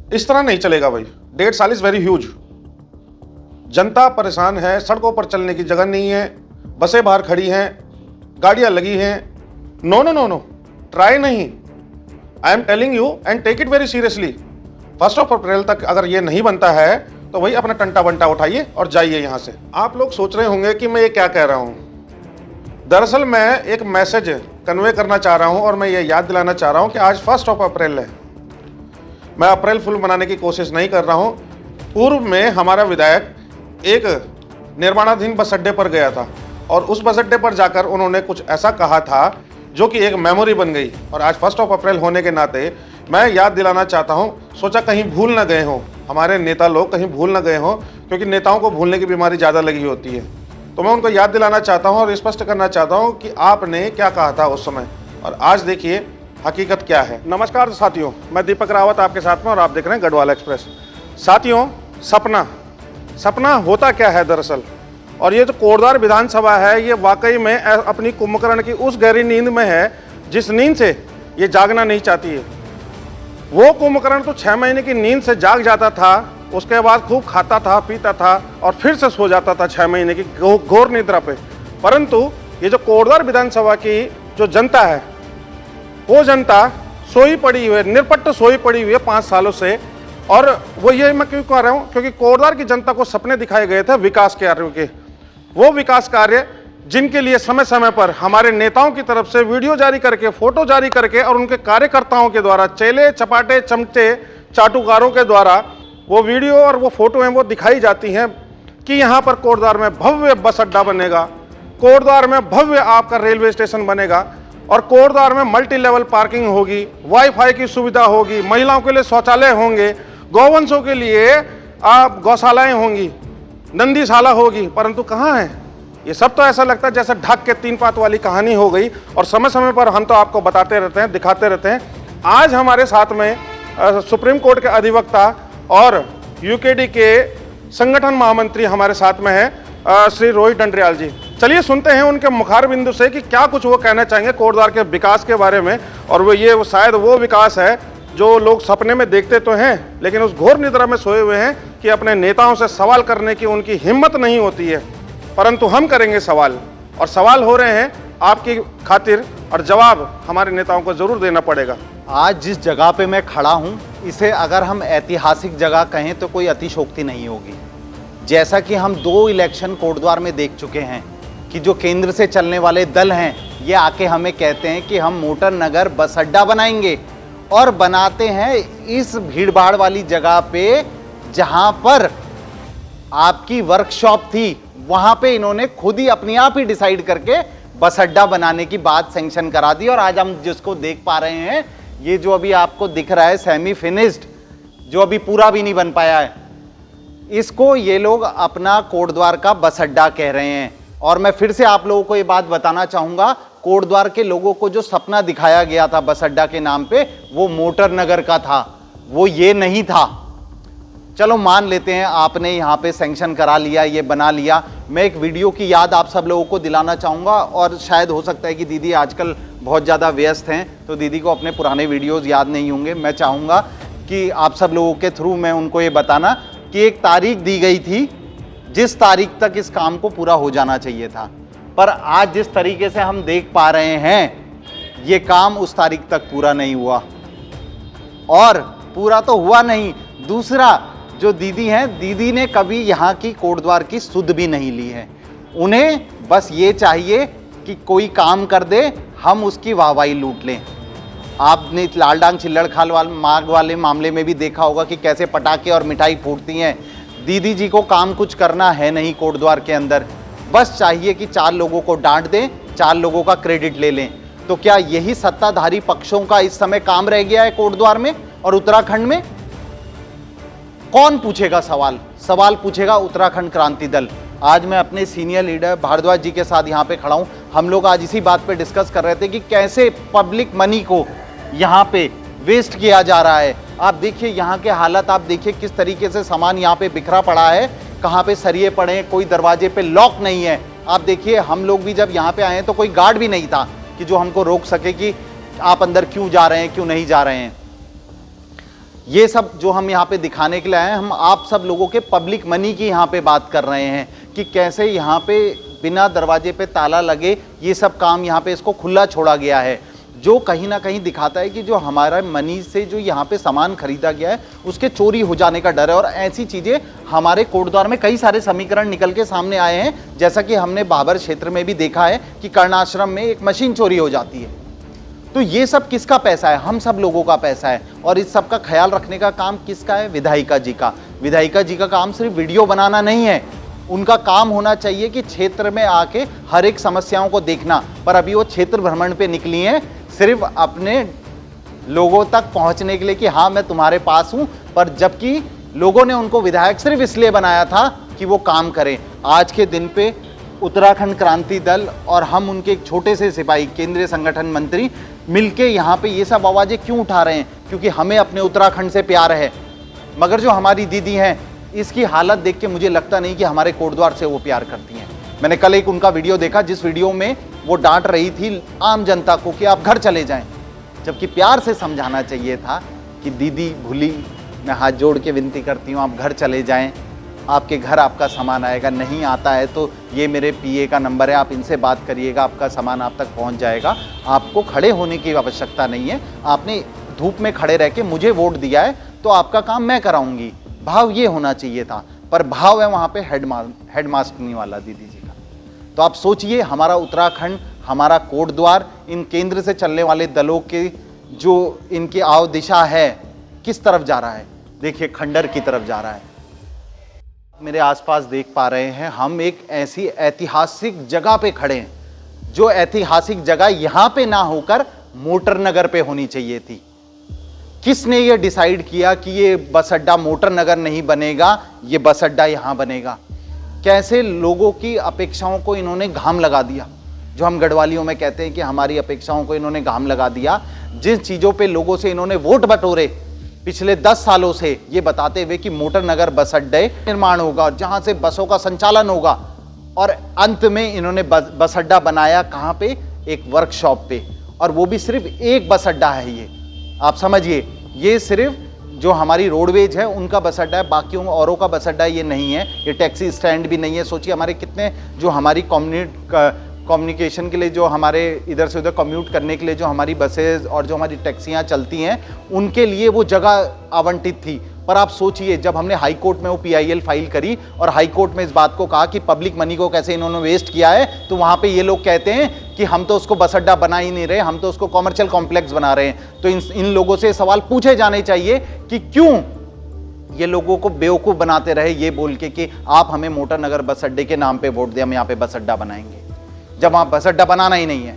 इस तरह नहीं चलेगा भाई। 1.5 साल इज वेरी ह्यूज। जनता परेशान है, सड़कों पर चलने की जगह नहीं है, बसें बाहर खड़ी हैं, गाड़ियां लगी हैं। No no no no, try नहीं। I am telling you and take it very seriously. 1 अप्रैल तक अगर ये नहीं बनता है तो वही अपना टंटा बंटा उठाइए और जाइए यहाँ से। आप लोग सोच रहे होंगे कि मैं ये क्या कह रहा हूँ। दरअसल मैं एक मैसेज कन्वे करना चाह रहा हूँ और मैं ये याद दिलाना चाह रहा हूँ कि आज 1 अप्रैल है। मैं अप्रैल फुल मनाने की कोशिश नहीं कर रहा हूँ। पूर्व में हमारा विधायक एक निर्माणाधीन बस अड्डे पर गया था और उस बस अड्डे पर जाकर उन्होंने कुछ ऐसा कहा था जो कि एक मेमोरी बन गई। और आज 1 अप्रैल होने के नाते मैं याद दिलाना चाहता हूँ, सोचा कहीं भूल न गए हों हमारे नेता लोग, कहीं भूल न गए हों, क्योंकि नेताओं को भूलने की बीमारी ज़्यादा लगी होती है। तो मैं उनको याद दिलाना चाहता हूँ और स्पष्ट करना चाहता हूँ कि आपने क्या कहा था उस समय और आज देखिए हकीकत क्या है। नमस्कार साथियों, मैं दीपक रावत आपके साथ में और आप देख रहे हैं गढ़वाल एक्सप्रेस। साथियों, सपना होता क्या है दरअसल, और ये जो कोटद्वार विधानसभा है ये वाकई में अपनी कुंभकर्ण की उस गहरी नींद में है जिस नींद से ये जागना नहीं चाहती है। वो कुंभकर्ण तो 6 महीने की नींद से जाग जाता था, उसके बाद खूब खाता था, पीता था और फिर से सो जाता था 6 महीने की घोर निद्रा पे। परंतु ये जो कोटद्वार विधानसभा की जो जनता है, वो जनता सोई पड़ी हुई है, निरपट्ट सोई पड़ी हुई है 5 सालों से। और वो ये मैं क्यों कह रहा हूँ, क्योंकि कोटद्वार की जनता को सपने दिखाए गए थे विकास कार्यों के। वो विकास कार्य जिनके लिए समय समय पर हमारे नेताओं की तरफ से वीडियो जारी करके, फोटो जारी करके और उनके कार्यकर्ताओं के द्वारा, चेले चपाटे चमचे चाटुकारों के द्वारा वो वीडियो और वो फोटो हैं वो दिखाई जाती हैं कि यहाँ पर कोटद्वार में भव्य बस अड्डा बनेगा, कोटद्वार में भव्य आपका रेलवे स्टेशन बनेगा और कोटद्वार में मल्टी लेवल पार्किंग होगी, वाईफाई की सुविधा होगी, महिलाओं के लिए शौचालय होंगे, गौवंशों के लिए आप गौशालाएं होंगी, नंदीशाला होगी। परंतु कहाँ है ये सब? तो ऐसा लगता है जैसे ढक के 3 पात वाली कहानी हो गई। और समय समय पर हम तो आपको बताते रहते हैं, दिखाते रहते हैं। आज हमारे साथ में सुप्रीम कोर्ट के अधिवक्ता और यूकेडी के संगठन महामंत्री हमारे साथ में है श्री रोहित डंडरियाल जी। चलिए सुनते हैं उनके मुखार बिंदु से कि क्या कुछ वो कहना चाहेंगे कोटद्वार के विकास के बारे में। और वो ये शायद वो विकास है जो लोग सपने में देखते तो हैं, लेकिन उस घोर निद्रा में सोए हुए हैं कि अपने नेताओं से सवाल करने की उनकी हिम्मत नहीं होती है। परंतु हम करेंगे सवाल, और सवाल हो रहे हैं आपकी खातिर, और जवाब हमारे नेताओं को जरूर देना पड़ेगा। आज जिस जगह पे मैं खड़ा हूँ, इसे अगर हम ऐतिहासिक जगह कहें तो कोई अतिशोक्ति नहीं होगी। जैसा कि हम 2 इलेक्शन कोटद्वार में देख चुके हैं कि जो केंद्र से चलने वाले दल हैं, ये आके हमें कहते हैं कि हम मोटर नगर बस अड्डा बनाएंगे, और बनाते हैं इस भीड़भाड़ वाली जगह पे जहां पर आपकी वर्कशॉप थी। वहां पे इन्होंने खुद ही अपने आप ही डिसाइड करके बस अड्डा बनाने की बात सैंक्शन करा दी। और आज हम जिसको देख पा रहे हैं, ये जो अभी आपको दिख रहा है सेमी फिनिश्ड, जो अभी पूरा भी नहीं बन पाया है, इसको ये लोग अपना कोटद्वार का बस अड्डा कह रहे हैं। और मैं फिर से आप लोगों को ये बात बताना चाहूंगा, कोटद्वार के लोगों को जो सपना दिखाया गया था बस अड्डा के नाम पे, वो मोटर नगर का था, वो ये नहीं था। चलो मान लेते हैं आपने यहाँ पे सैंक्शन करा लिया, ये बना लिया। मैं एक वीडियो की याद आप सब लोगों को दिलाना चाहूँगा, और शायद हो सकता है कि दीदी आजकल बहुत ज़्यादा व्यस्त हैं तो दीदी को अपने पुराने वीडियोज़ याद नहीं होंगे। मैं चाहूँगा कि आप सब लोगों के थ्रू मैं उनको ये बताना कि एक तारीख दी गई थी जिस तारीख तक इस काम को पूरा हो जाना चाहिए था, पर आज जिस तरीके से हम देख पा रहे हैं ये काम उस तारीख तक पूरा नहीं हुआ। और पूरा तो हुआ नहीं, दूसरा जो दीदी हैं, दीदी ने कभी यहाँ की कोटद्वार की सुध भी नहीं ली है। उन्हें बस ये चाहिए कि कोई काम कर दे, हम उसकी वाहवाही लूट लें। आपने लाल डांग चिल्लड़ खाल मार्ग वाले मामले में भी देखा होगा कि कैसे पटाखे और मिठाई फूटती हैं। दीदी जी को काम कुछ करना है नहीं कोटद्वार के अंदर, बस चाहिए कि 4 लोगों को डांट दें, 4 लोगों का क्रेडिट ले लें। तो क्या यही सत्ताधारी पक्षों का इस समय काम रह गया है कोटद्वार में और उत्तराखंड में? कौन पूछेगा सवाल? सवाल पूछेगा उत्तराखंड क्रांति दल। आज मैं अपने सीनियर लीडर भारद्वाज जी के साथ यहाँ पे खड़ा हूँ। हम लोग आज इसी बात पे डिस्कस कर रहे थे कि कैसे पब्लिक मनी को यहाँ पे वेस्ट किया जा रहा है। आप देखिए यहाँ के हालत, आप देखिए किस तरीके से सामान यहाँ पे बिखरा पड़ा है, कहाँ पे सरिये पड़े हैं, कोई दरवाजे पे लॉक नहीं है। आप देखिए हम लोग भी जब यहाँ पे आए तो कोई गार्ड भी नहीं था कि जो हमको रोक सके कि आप अंदर क्यों जा रहे हैं, क्यों नहीं जा रहे हैं। ये सब जो हम यहाँ पे दिखाने के लिए आए हैं, हम आप सब लोगों के पब्लिक मनी की यहाँ पे बात कर रहे हैं कि कैसे यहाँ पे बिना दरवाजे पे ताला लगे ये सब काम यहाँ पे इसको खुला छोड़ा गया है, जो कहीं ना कहीं दिखाता है कि जो हमारा मनी से जो यहाँ पे सामान खरीदा गया है उसके चोरी हो जाने का डर है। और ऐसी चीज़ें हमारे कोटद्वार में कई सारे समीकरण निकल के सामने आए हैं, जैसा कि हमने बाबर क्षेत्र में भी देखा है कि कर्णाश्रम में एक मशीन चोरी हो जाती है। तो ये सब किसका पैसा है? हम सब लोगों का पैसा है। और इस सब का ख्याल रखने का काम किसका है? विधायिका जी का। विधायिका जी का काम सिर्फ वीडियो बनाना नहीं है, उनका काम होना चाहिए कि क्षेत्र में आके हर एक समस्याओं को देखना। पर अभी वो क्षेत्र भ्रमण पे निकली हैं सिर्फ अपने लोगों तक पहुंचने के लिए कि हाँ मैं तुम्हारे पास हूं, पर जबकि लोगों ने उनको विधायक सिर्फ इसलिए बनाया था कि वो काम करें। आज के दिन पे उत्तराखंड क्रांति दल और हम उनके एक छोटे से सिपाही केंद्रीय संगठन मंत्री मिलके यहाँ पे ये सब आवाज़ें क्यों उठा रहे हैं? क्योंकि हमें अपने उत्तराखंड से प्यार है। मगर जो हमारी दीदी हैं, इसकी हालत देख के मुझे लगता नहीं कि हमारे कोटद्वार से वो प्यार करती हैं। मैंने कल एक उनका वीडियो देखा जिस वीडियो में वो डांट रही थी आम जनता को कि आप घर चले जाएं, जबकि प्यार से समझाना चाहिए था कि दीदी भूली, मैं हाथ जोड़ के विनती करती हूँ आप घर चले जाएं, आपके घर आपका सामान आएगा। नहीं आता है तो ये मेरे पीए का नंबर है, आप इनसे बात करिएगा, आपका सामान आप तक पहुंच जाएगा। आपको खड़े होने की आवश्यकता नहीं है, आपने धूप में खड़े रह के मुझे वोट दिया है तो आपका काम मैं कराऊंगी। भाव ये होना चाहिए था, पर भाव है वहाँ पे हेडमास्टरनी वाला दीदी जी का। तो आप सोचिए हमारा उत्तराखंड, हमारा कोटद्वार इन केंद्र से चलने वाले दलों के जो इनकी आव दिशा है किस तरफ जा रहा है। देखिए खंडर की तरफ जा रहा है। मेरे आसपास देख पा रहे हैं हम एक ऐसी ऐतिहासिक जगह पे खड़े हैं, जो ऐतिहासिक जगह यहाँ पे ना होकर मोटर नगर पे होनी चाहिए थी। किसने ये डिसाइड किया कि ये बस अड्डा मोटर नगर नहीं बनेगा, ये बस अड्डा यहाँ बनेगा? कैसे लोगों की अपेक्षाओं को इन्होंने घाम लगा दिया, जो हम गढ़वालियों में कहते हैं कि हमारी अपेक्षाओं को इन्होंने घाम लगा दिया। जिन चीज़ों पे लोगों से इन्होंने वोट बटोरे पिछले 10 सालों से, ये बताते हुए कि मोटर नगर बस अड्डे निर्माण होगा जहां से बसों का संचालन होगा, और अंत में इन्होंने बस अड्डा बनाया कहां पे? एक वर्कशॉप पे। और वो भी सिर्फ एक बस अड्डा है। ये आप समझिए, ये सिर्फ जो हमारी रोडवेज है उनका बस अड्डा है, बाकियों औरों का बस अड्डा ये नहीं है। ये टैक्सी स्टैंड भी नहीं है। सोचिए हमारे कितने जो हमारी कम्युनिकेशन के लिए, जो हमारे इधर से उधर कम्यूट करने के लिए जो हमारी बसेज और जो हमारी टैक्सियां चलती हैं, उनके लिए वो जगह आवंटित थी। पर आप सोचिए जब हमने हाई कोर्ट में वो PIL फाइल करी और हाई कोर्ट में इस बात को कहा कि पब्लिक मनी को कैसे इन्होंने वेस्ट किया है, तो वहाँ पे ये लोग कहते हैं कि हम तो उसको बस अड्डा बना ही नहीं रहे, हम तो उसको कॉमर्शियल कॉम्प्लेक्स बना रहे हैं। तो इन लोगों से सवाल पूछे जाने चाहिए कि क्यों ये लोगों को बेवकूफ़ बनाते रहे ये बोल के कि आप हमें मोटर नगर बस अड्डे के नाम पे वोट दें, हम यहाँ पे बस अड्डा बनाएंगे, जब वहाँ बस अड्डा बनाना ही नहीं है।